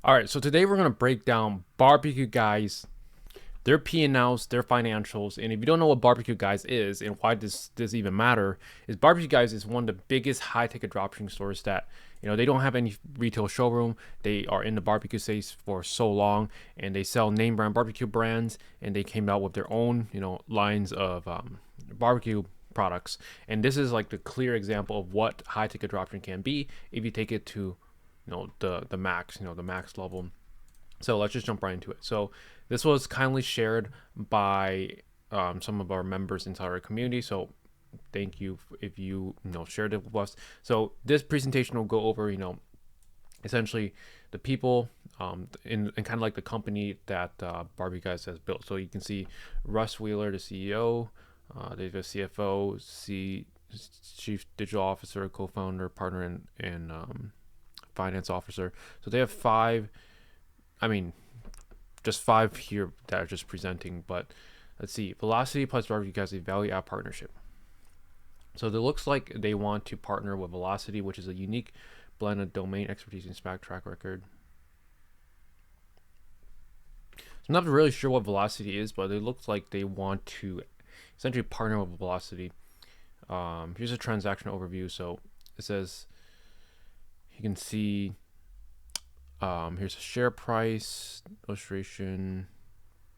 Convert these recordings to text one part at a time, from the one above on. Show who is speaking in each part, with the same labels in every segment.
Speaker 1: All right, so today we're gonna break down Barbecue Guys, their P&Ls, their financials, and if you don't know what Barbecue Guys is and why this even matter, is Barbecue Guys is one of the biggest high-ticket dropshipping stores that they don't have any retail showroom. They are in the barbecue space for so long, and they sell name brand barbecue brands, and they came out with their own lines of barbecue products. And this is like the clear example of what high-ticket dropshipping can be if you take it to the max, the max level. So let's just jump right into it. So this was kindly shared by some of our members inside our community. So thank you if you shared it with us. So this presentation will go over essentially the people in kind of like the company that Barbie Guys has built. So you can see Russ Wheeler, the CEO, they've a CFO, Chief Digital Officer, co-founder, partner, and finance officer. So they have just five here that are just presenting. But let's see, Velocity plus Barbecue Guys, a value add partnership. So it looks like they want to partner with Velocity, which is a unique blend of domain expertise and SPAC track record. So I'm not really sure what Velocity is, but it looks like they want to essentially partner with Velocity. Here's a transaction overview. So it says, you can see here's a share price illustration.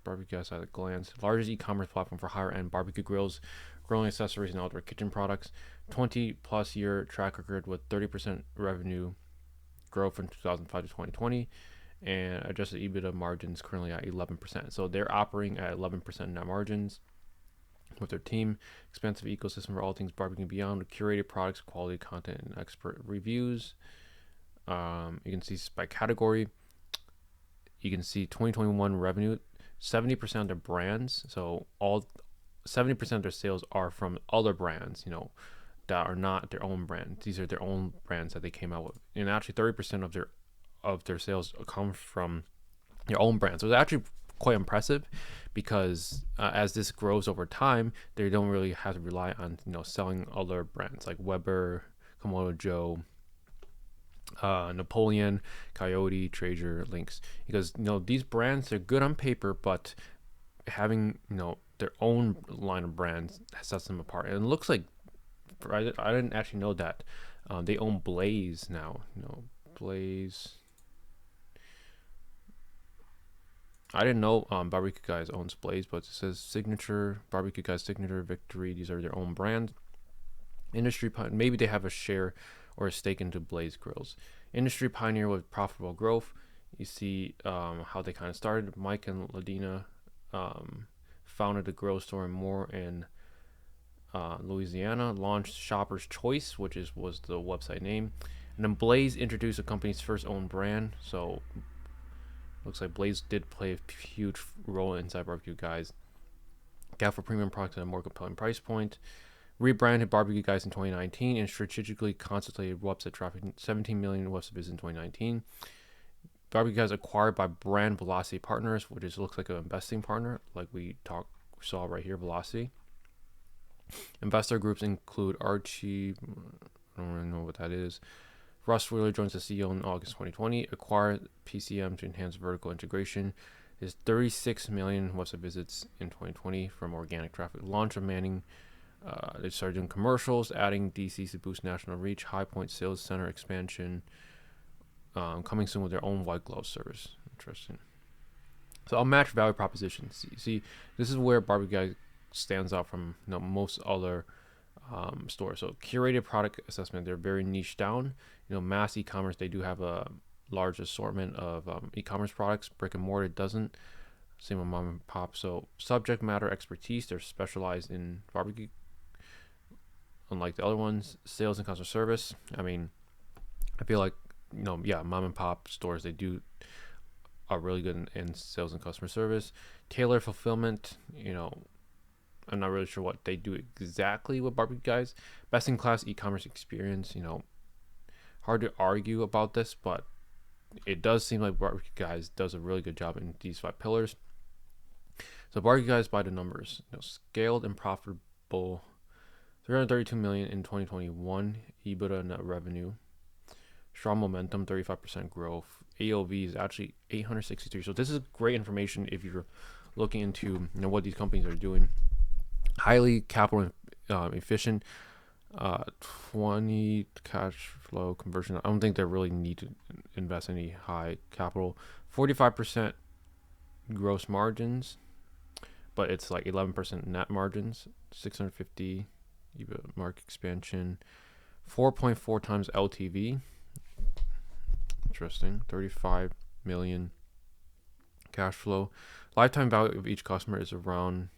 Speaker 1: Barbecue Guys at a glance. Largest e-commerce platform for higher end barbecue grills, grilling accessories, and outdoor kitchen products. 20+ year track record with 30% revenue growth from 2005 to 2020, and adjusted EBITDA margins currently at 11%. So they're operating at 11% net margins with their team. Expansive ecosystem for all things barbecue and beyond, with curated products, quality content, and expert reviews. You can see by category. You can see 2021 revenue, 70% of their brands. So all 70% of their sales are from other brands, that are not their own brands. These are their own brands that they came out with. And actually 30% of their sales come from their own brands. So it's actually quite impressive because as this grows over time, they don't really have to rely on selling other brands like Weber, Komodo Joe, Napoleon, Coyote, Traeger, Lynx, because these brands are good on paper, but having their own line of brands sets them apart. And it looks like I didn't actually know that they own Blaze now. Blaze. I didn't know Barbecue Guys owns Blaze, but it says Signature, Barbecue Guys Signature, Victory. These are their own brands. Industry, maybe they have a share or a stake into Blaze Grills. Industry pioneer with profitable growth. You see how they kind of started. Mike and Ladina founded a grill store in Moore in Louisiana. Launched Shopper's Choice, which was the website name. And then Blaze introduced the company's first own brand. So looks like Blaze did play a huge role inside Barbecue Guys. Gap for premium products at a more compelling price point. Rebranded Barbecue Guys in 2019 and strategically concentrated website traffic, 17 million website visits in 2019. Barbecue Guys acquired by Brand Velocity Partners, which looks like an investing partner, like we saw right here, Velocity. Investor groups include Archie, I don't really know what that is. Russ Wheeler joins the CEO in August 2020. Acquired PCM to enhance vertical integration. There's 36 million website visits in 2020 from organic traffic. Launch of Manning. They started doing commercials, adding DCs to boost national reach. High Point Sales Center expansion. Coming soon with their own white glove service. Interesting. So unmatched value propositions. See, this is where Barbecue Guys stands out from most other stores. So curated product assessment. They're very niche down. Mass e-commerce. They do have a large assortment of e-commerce products. Brick and mortar doesn't. Same with mom and pop. So subject matter expertise. They're specialized in barbecue. Unlike the other ones, sales and customer service. I feel like mom and pop stores, they are really good in sales and customer service. Tailored fulfillment. I'm not really sure what they do exactly with Barbecue Guys. Best in class e-commerce experience. Hard to argue about this, but it does seem like Barbecue Guys does a really good job in these 5 pillars. So Barbecue Guys by the numbers. Scaled and profitable. 332 million in 2021 EBITDA net revenue. Strong momentum, 35% growth, AOV is actually 863. So this is great information if you're looking into what these companies are doing. Highly capital efficient. 20 cash flow conversion. I don't think they really need to invest any high capital. 45% gross margins, but it's like 11% net margins. 650 EBIT market expansion. 4.4 times LTV. Interesting. 35 million cash flow. Lifetime value of each customer is around,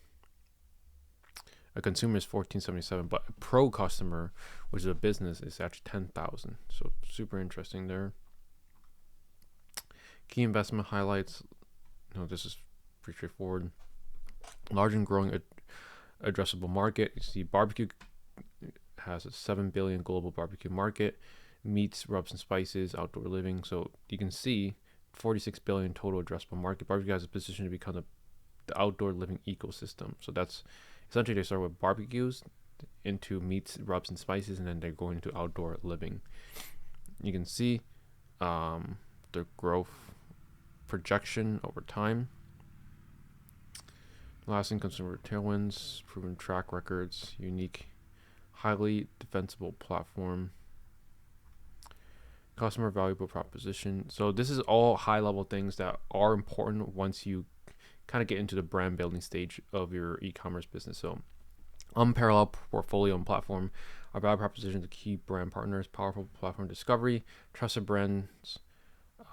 Speaker 1: a consumer is 1477, but a pro customer, which is a business, is actually 10,000. So super interesting there. Key investment highlights. This is pretty straightforward. Large and growing addressable market. You see, barbecue has a 7 billion global barbecue market. Meats, rubs and spices, outdoor living. So you can see 46 billion total addressable market. Barbecue has a position to become the outdoor living ecosystem. So that's essentially, they start with barbecues into meats, rubs and spices, and then they're going into outdoor living. You can see the growth projection over time. Lasting consumer tailwinds, proven track records, unique, highly defensible platform, customer valuable proposition. So this is all high level things that are important once you kind of get into the brand building stage of your e-commerce business. So unparalleled portfolio and platform, our value proposition to key brand partners, powerful platform discovery, trusted brands.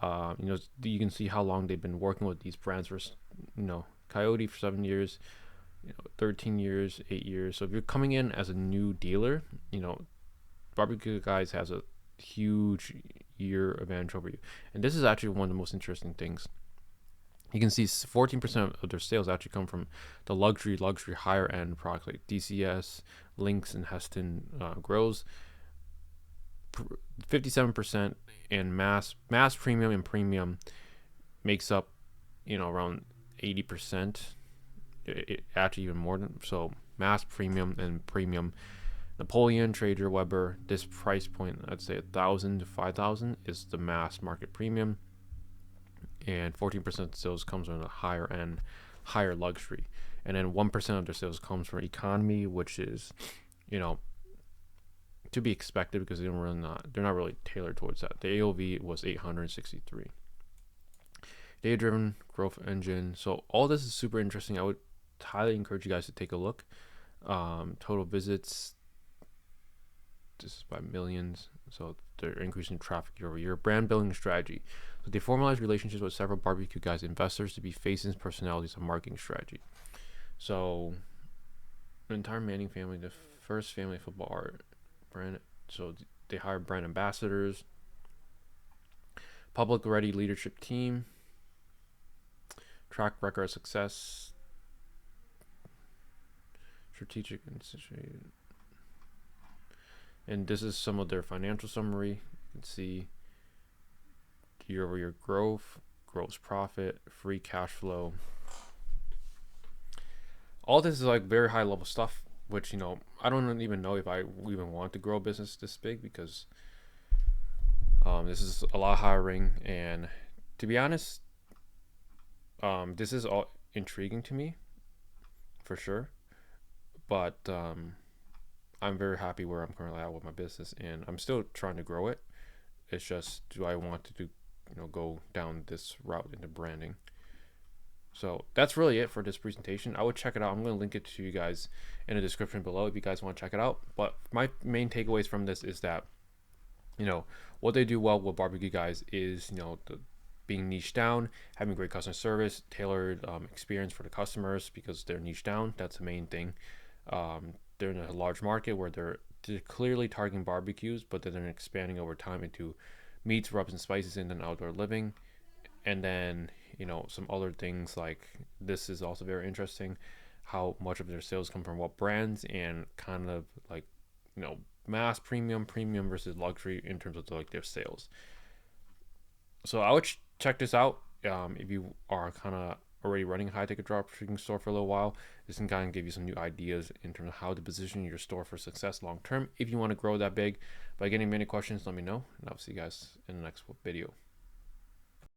Speaker 1: You can see how long they've been working with these brands. For Coyote for 7 years, 13 years, 8 years. So if you're coming in as a new dealer, BBQGuys has a huge year advantage over you. And this is actually one of the most interesting things. You can see 14% of their sales actually come from the luxury higher end products like DCS, Lynx, and Heston grills. 57% in mass premium and premium makes up around 80%. It actually even more than so. Mass, premium, and premium. Napoleon, Trader, Weber. This price point, I'd say 1,000 to 5,000 is the mass market premium, and 14% of sales comes from the higher end, higher luxury, and then 1% of their sales comes from economy, which is, to be expected because they're not really tailored towards that. The AOV was 863. Data-driven growth engine. So all this is super interesting. I would highly encourage you guys to take a look. Total visits. This is by millions. So they're increasing traffic year over year. Brand building strategy. So they formalize relationships with several BBQGuys investors to be faces, personalities, and marketing strategy. So the entire Manning family, the first family football art brand. So they hire brand ambassadors. Public ready leadership team. Track record of success. Strategic institution. And this is some of their financial summary. You can see year-over-year growth, gross profit, free cash flow. All this is like very high-level stuff, which I don't even know if I even want to grow a business this big, because this is a lot of hiring, and to be honest, this is all intriguing to me, for sure. But I'm very happy where I'm currently at with my business, and I'm still trying to grow it. It's just, do I want to do, go down this route into branding? So that's really it for this presentation. I would check it out. I'm going to link it to you guys in the description below if you guys want to check it out. But my main takeaways from this is that, what they do well with BBQGuys is, being niche down, having great customer service, tailored experience for the customers because they're niche down. That's the main thing. They're in a large market where they're clearly targeting barbecues, but then they're expanding over time into meats, rubs, and spices, and then outdoor living. And then, some other things like this is also very interesting, how much of their sales come from what brands, and kind of like, mass premium versus luxury in terms of their sales. So I would check this out if you are kind of already running a high-ticket dropshipping store for a little while. This can kind of give you some new ideas in terms of how to position your store for success long term if you want to grow that big. By getting many questions, let me know, and I'll see you guys in the next video.